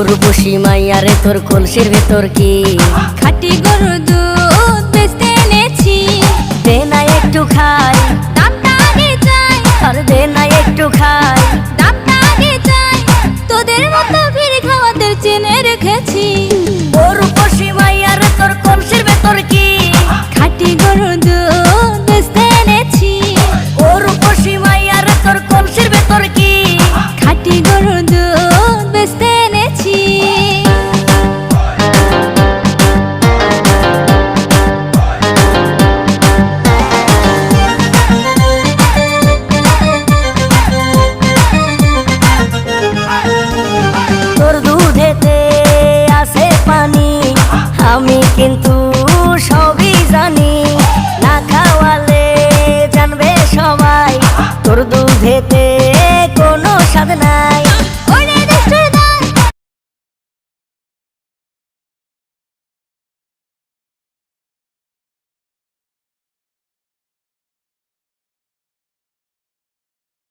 রূপসী মাইয়ারে তোর কলসির ভেতর কি খাঁটি গরুর দুধ বেচতে এনেছি। দে না একটু খাই, দামটা আগে চাই, আর দে না একটু খাই। দামটা আগে চাই, তোদের মতো ভিড় খাওয়াদের চেনে রেখেছি। ও রূপসী মাইয়ারে তোর কলসির ভেতর কি খাঁটি গরুর দুধ বেচতে এনেছি। ও রূপসী মাইয়ারে তোর কলসির ভেতর কি খাঁটি গরুর দুধ বেচতে এনেছি। তোর দুধেতে আছে পানি, আমি কিন্তু